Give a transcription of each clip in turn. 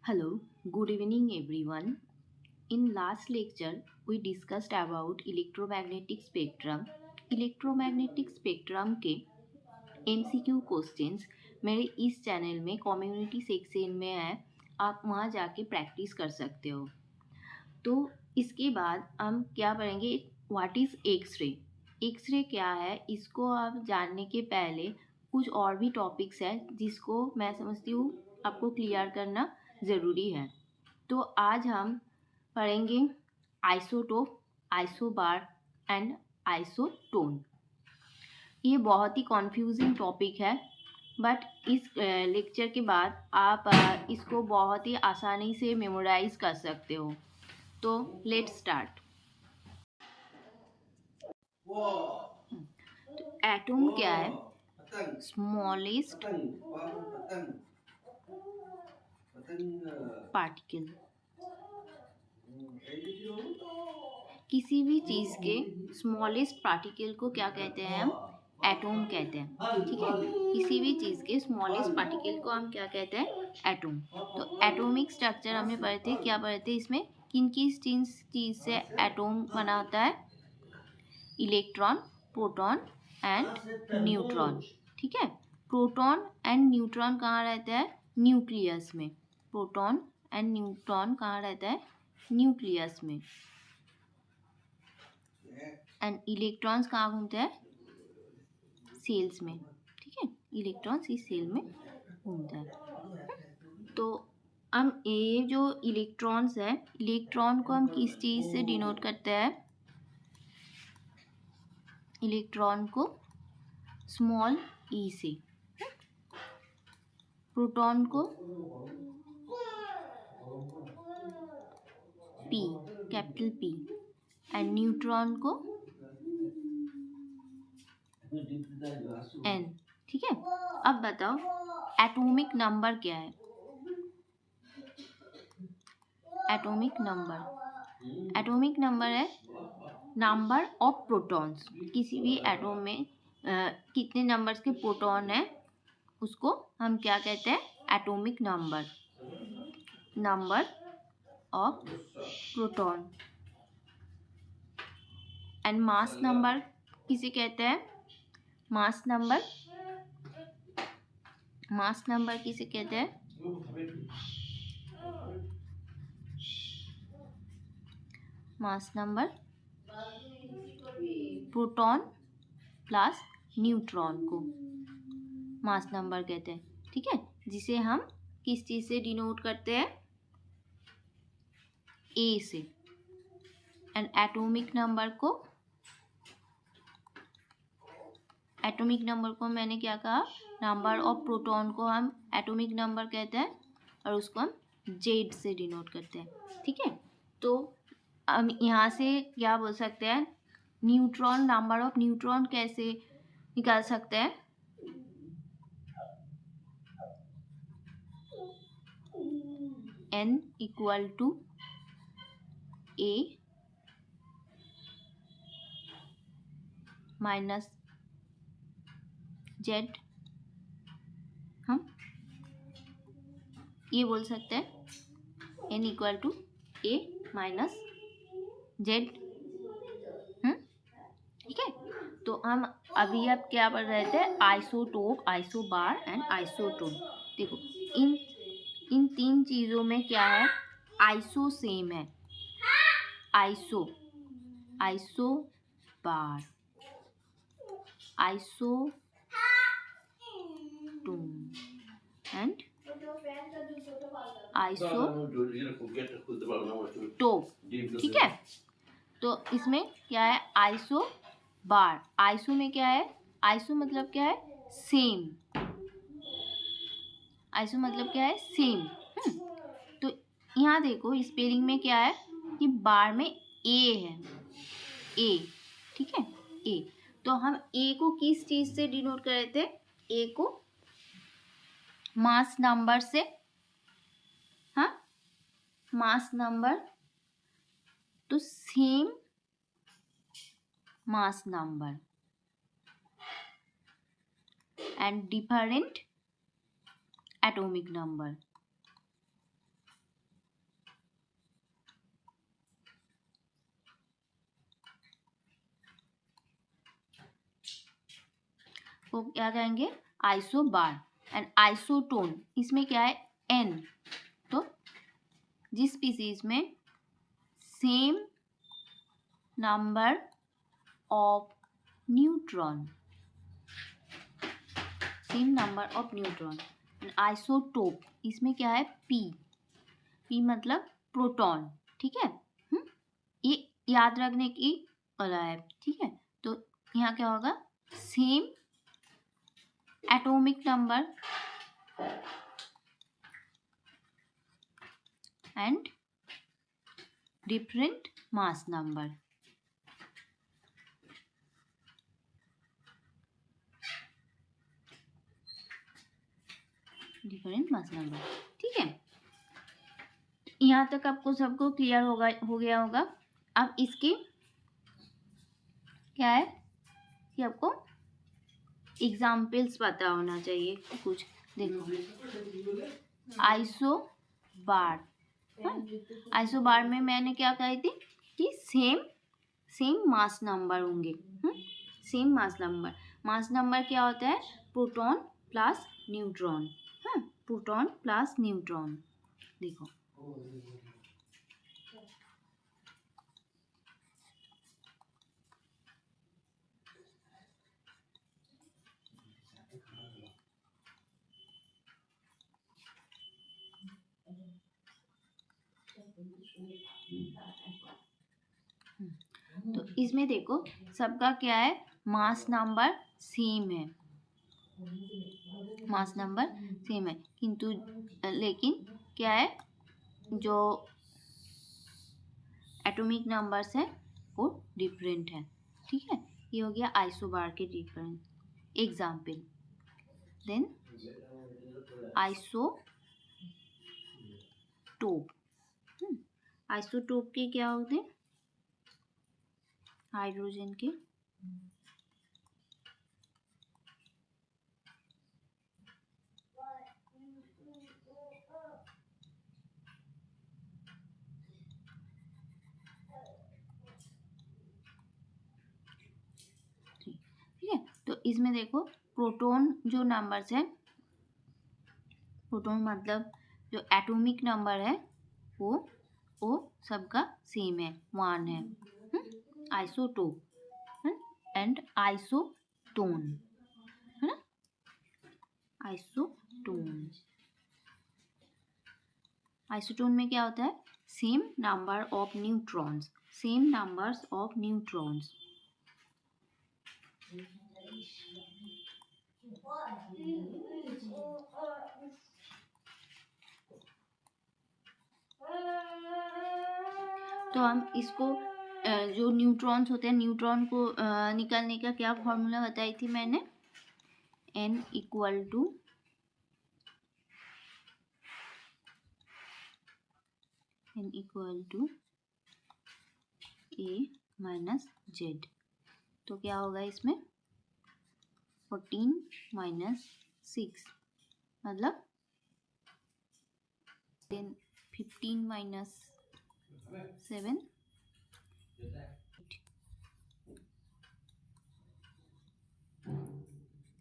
Hello, good evening everyone. In last lecture, we discussed about electromagnetic spectrum. Electromagnetic spectrum के MCQ questions मेरे इस channel में community section में है, आप वहाँ जाके प्रैक्टिस कर सकते हो। तो इसके बाद हम क्या पढ़ेंगे, व्हाट इज़ एक्सरे। एक्सरे क्या है, इसको आप जानने के पहले कुछ और भी टॉपिक्स है जिसको मैं समझती हूँ आपको क्लियर करना ज़रूरी है। तो आज हम पढ़ेंगे आइसोटोप, आइसोबार एंड आइसोटोन। ये बहुत ही कॉन्फ्यूजिंग टॉपिक है, बट इस लेक्चर के बाद आप इसको बहुत ही आसानी से मेमोराइज कर सकते हो। तो लेट्स स्टार्ट। तो एटम क्या है? Smallest particle. किसी भी चीज़ के स्मॉलेस्ट पार्टिकल को क्या कहते हैं? हम एटॉम कहते हैं। ठीक है, किसी भी चीज़ के स्मॉलेस्ट पार्टिकल को हम क्या कहते हैं? एटॉम। तो एटॉमिक स्ट्रक्चर हमने पढ़े थे, क्या पढ़े थे इसमें? किन किस चीज़ से एटॉम बना होता है? Electron, proton and neutron. ठीक है, प्रोटॉन एंड न्यूट्रॉन कहाँ रहते हैं? न्यूक्लियस में। प्रोटॉन एंड न्यूट्रॉन कहाँ रहता है? न्यूक्लियस में। एंड इलेक्ट्रॉन्स कहाँ घूमते हैं? सेल्स में। ठीक है, इलेक्ट्रॉन्स इस सेल में घूमता है। तो हम ये जो इलेक्ट्रॉन्स है, इलेक्ट्रॉन को हम किस चीज़ से डिनोट करते हैं? इलेक्ट्रॉन को स्मॉल ई से, प्रोटॉन को P, capital P, and neutron को एन। ठीक है, अब बताओ एटॉमिक नंबर क्या है? एटॉमिक नंबर, एटॉमिक नंबर है नंबर ऑफ प्रोटॉन्स। किसी भी एटॉम में कितने नंबर्स के प्रोटॉन है उसको हम क्या कहते हैं? Atomic number. Number of proton. And mass number किसे कहते हैं? मास नंबर, मास नंबर किसे कहते हैं? Mass number proton plus neutron को मास नंबर कहते हैं। ठीक है, जिसे हम किस चीज़ से डिनोट करते हैं? ए से। एंड एटॉमिक नंबर को, एटॉमिक नंबर को मैंने क्या कहा? नंबर ऑफ प्रोटॉन को हम एटॉमिक नंबर कहते हैं और उसको हम जेड से डिनोट करते हैं। ठीक है, तो हम यहाँ से क्या बोल सकते हैं? न्यूट्रॉन, नंबर ऑफ न्यूट्रॉन कैसे निकाल सकते हैं? n equal to a minus Z. हम ये बोल सकते हैं n equal to a minus Z. ठीक है, तो हम अभी अब क्या पढ़ रहे थे? Isotope, isobar and isotone. देखो इन इन तीन चीज़ों में क्या है? आइसो सेम है। Iso, iso bar, isotone and isotope. ठीक है, तो इसमें क्या है? आइसो बार। आइसो में क्या है? आइसो मतलब क्या है? सेम। आइसो मतलब क्या है? सेम। तो यहाँ देखो स्पेलिंग में क्या है कि बार में ए है, ए। ठीक है, ए। तो हम ए को किस चीज से डिनोट कर रहे थे? ए को मास नंबर से। हाँ, मास नंबर, तो same mass number and different atomic number. को क्या कहेंगे, आइसोबार। एंड आइसोटोन, इसमें क्या है, एन। तो जिस स्पीसीज में same number of neutron, same number of neutron. Isotope, इसमें क्या है, पी। पी मतलब प्रोटॉन, ठीक है। ये याद रखने की वाला है, ठीक है। तो यहाँ क्या होगा, same atomic number and different mass number. Different mass number, ठीक है। यहाँ तक आपको सबको क्लियर हो गया होगा। अब इसकी क्या है कि आपको एग्जाम्पल्स पता होना चाहिए कुछ। देखो, आइसोबार, आइसोबार में मैंने क्या कही थी कि सेम मास नंबर होंगे। Same mass number, mass number क्या होता है, proton plus neutron. Proton plus neutron. देखो, तो इसमें देखो सबका क्या है, मास नंबर सेम है, मास नंबर सेम है, किंतु लेकिन क्या है, जो एटॉमिक नंबर्स है वो डिफरेंट है, ठीक है। ये हो गया आइसोबार के different example. Then isotope, isotope के क्या होते हैं, हाइड्रोजन के ठीक है। तो इसमें देखो प्रोटॉन जो नंबर्स है, प्रोटॉन मतलब जो एटॉमिक नंबर है वो सबका सेम है, 1 है। आइसोटोप एंड आइसोटोन, है ना, आइसोटोन। आइसोटोन में क्या होता है, same number of neutrons, same numbers of neutrons. तो हम इसको जो न्यूट्रॉन्स होते हैं, न्यूट्रॉन को निकालने का क्या फॉर्मूला बताई थी मैंने, n equal to a minus Z. तो क्या होगा इसमें, 14 माइनस 6 मतलब 15 माइनस 7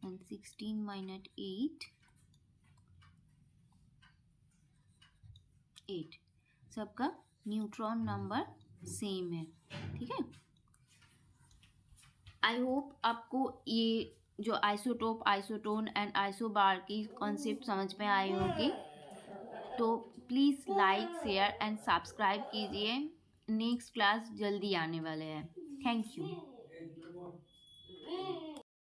and 16 minus 8 सबका न्यूट्रॉन नंबर सेम है, ठीक है। आई होप आपको ये जो आइसोटोप, आइसोटोन एंड आइसोबार की कॉन्सेप्ट समझ में आई होगी। तो please like, share and subscribe कीजिए। नेक्स्ट क्लास जल्दी आने वाले हैं। Thank you.